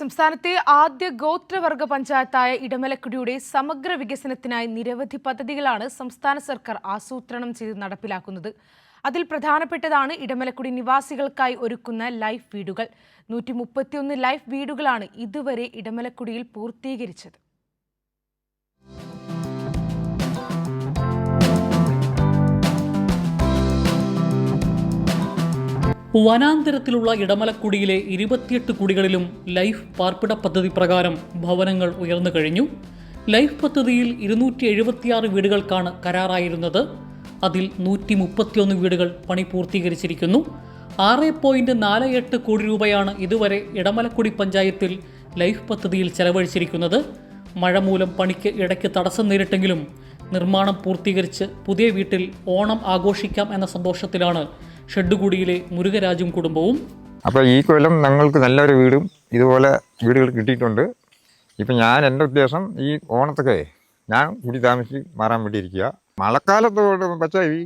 സംസ്ഥാനത്തെ ആദ്യ ഗോത്രവർഗ പഞ്ചായത്തായ ഇടമലക്കുടിയുടെ സമഗ്ര വികസനത്തിനായി നിരവധി പദ്ധതികളാണ് സംസ്ഥാന സർക്കാർ ആസൂത്രണം ചെയ്ത് നടപ്പിലാക്കുന്നത്. അതിൽ പ്രധാനപ്പെട്ടതാണ് ഇടമലക്കുടി നിവാസികൾക്കായി ഒരുക്കുന്ന ലൈഫ് വീടുകൾ. 131 ലൈഫ് വീടുകളാണ് ഇതുവരെ ഇടമലക്കുടിയിൽ പൂർത്തീകരിച്ചത്. വനാന്തരത്തിലുള്ള ഇടമലക്കുടിയിലെ 28 കുടികളിലും ലൈഫ് പാർപ്പിട പദ്ധതി പ്രകാരം ഭവനങ്ങൾ ഉയർന്നു കഴിഞ്ഞു. ലൈഫ് പദ്ധതിയിൽ 276 വീടുകൾക്കാണ് കരാറായിരുന്നത്. അതിൽ 131 വീടുകൾ പണി പൂർത്തീകരിച്ചിരിക്കുന്നു. 6.48 കോടി രൂപയാണ് ഇതുവരെ ഇടമലക്കുടി പഞ്ചായത്തിൽ ലൈഫ് പദ്ധതിയിൽ ചെലവഴിച്ചിരിക്കുന്നത്. മഴ മൂലം പണിക്ക് ഇടയ്ക്ക് തടസ്സം നേരിട്ടെങ്കിലും നിർമ്മാണം പൂർത്തീകരിച്ച് പുതിയ വീട്ടിൽ ഓണം ആഘോഷിക്കാം എന്ന സന്തോഷത്തിലാണ് ഷെഡ്ഡുകുടിയിലെ മുരുകരാജും കുടുംബവും. അപ്പോൾ ഈ കൊല്ലം ഞങ്ങൾക്ക് നല്ലൊരു വീടും ഇതുപോലെ വീടുകൾ കിട്ടിയിട്ടുണ്ട്. ഇപ്പം എൻ്റെ ഉദ്ദേശം ഈ ഓണത്തൊക്കെ ഞാൻ കൂടി താമസിച്ച് മാറാൻ വേണ്ടിയിരിക്കുക. മഴക്കാലത്തോട് പക്ഷേ ഈ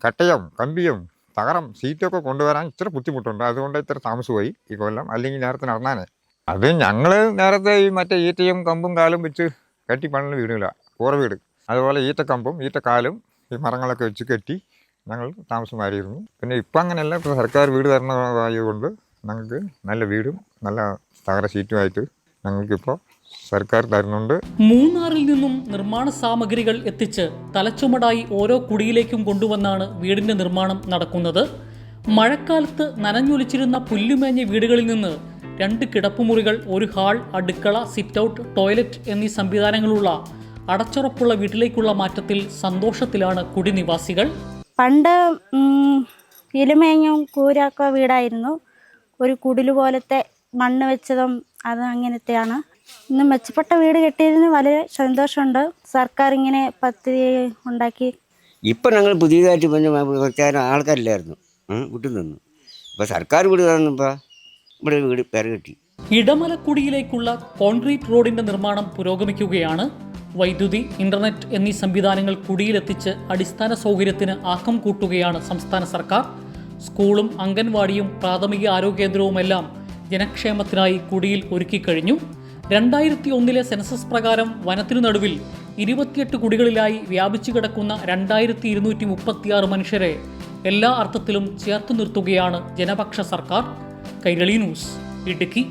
കട്ടയും കമ്പിയും തകരം സീറ്റൊക്കെ കൊണ്ടുവരാൻ ഇത്ര ബുദ്ധിമുട്ടുണ്ട്. അതുകൊണ്ട് ഇത്ര താമസമായി ഈ കൊല്ലം. അല്ലെങ്കിൽ നേരത്തെ നടന്നാനേ അത് ഞങ്ങൾ നേരത്തെ ഈ മറ്റേ ഈറ്റയും കമ്പും കാലും വെച്ച് കെട്ടി പണിയുന്ന വീടുകളാണ് കൂറ വീട്. അതുപോലെ ഈറ്റക്കമ്പും ഈറ്റക്കാലും ഈ മരങ്ങളൊക്കെ വെച്ച് കെട്ടി ഞങ്ങൾ താമസം മാറിയിരുന്നു. പിന്നെ ഇപ്പം അങ്ങനെയല്ല, ഇപ്പോൾ സർക്കാർ വീട് തരണമായതുകൊണ്ട് ഞങ്ങൾക്ക് നല്ല വീടും നല്ല തകര ഷീറ്റുമായിട്ട് ഞങ്ങൾക്കിപ്പോൾ സർക്കാർ തരുന്നുണ്ട്. മൂന്നാറിൽ നിന്നും നിർമ്മാണ സാമഗ്രികൾ എത്തിച്ച് തലച്ചുമടായി ഓരോ കുടിയിലേക്കും കൊണ്ടുവന്നാണ് വീടിന്റെ നിർമ്മാണം നടക്കുന്നത്. മഴക്കാലത്ത് നനഞ്ഞൊലിച്ചിരുന്ന പുല്ലുമേഞ്ഞ വീടുകളിൽ നിന്ന് 2 കിടപ്പുമുറികൾ, ഒരു ഹാൾ, അടുക്കള, സിറ്റ് ഔട്ട്, ടോയ്ലറ്റ് എന്നീ സംവിധാനങ്ങളുള്ള അടച്ചുറപ്പുള്ള വീട്ടിലേക്കുള്ള മാറ്റത്തിൽ സന്തോഷത്തിലാണ് കുടിനിവാസികൾ. പണ്ട് ഇലുമേഞ്ഞും കൂരൊക്കെ വീടായിരുന്നു. ഒരു കുടില് പോലത്തെ മണ്ണ് വെച്ചതും അത് അങ്ങനത്തെയാണ്. ഇന്ന് മെച്ചപ്പെട്ട വീട് കെട്ടിയതിന് വളരെ സന്തോഷമുണ്ട്. സർക്കാർ ഇങ്ങനെ പദ്ധതി ഉണ്ടാക്കി. ഇപ്പം ഞങ്ങൾ പുതിയതായിട്ട് കുറച്ച് ആൾക്കാരില്ലായിരുന്നു, വിട്ടു നിന്നു. ഇപ്പോൾ സർക്കാർ വീട് തന്നപ്പോൾ ഇവിടെ വീട് പേര് കെട്ടി. ഇടമലക്കുടിയിലേക്കുള്ള കോൺക്രീറ്റ് റോഡിന്റെ നിർമ്മാണം പുരോഗമിക്കുകയാണ്. വൈദ്യുതി, ഇന്റർനെറ്റ് എന്നീ സംവിധാനങ്ങൾ കുടിയിലെത്തിച്ച് അടിസ്ഥാന സൗകര്യത്തിന് ആക്കം കൂട്ടുകയാണ് സംസ്ഥാന സർക്കാർ. സ്കൂളും അംഗൻവാടിയും പ്രാഥമിക ആരോഗ്യകേന്ദ്രവുമെല്ലാം ജനക്ഷേമത്തിനായി കുടിയിൽ ഒരുക്കിക്കഴിഞ്ഞു. 2001 സെൻസസ് പ്രകാരം വനത്തിനു നടുവിൽ 28 കുടികളിലായി വ്യാപിച്ചു കിടക്കുന്ന 2236 മനുഷ്യരെ എല്ലാ അർത്ഥത്തിലും ചേർത്തു നിർത്തുകയാണ് ജനപക്ഷ സർക്കാർ. കൈരളി ന്യൂസ്, ഇടുക്കി.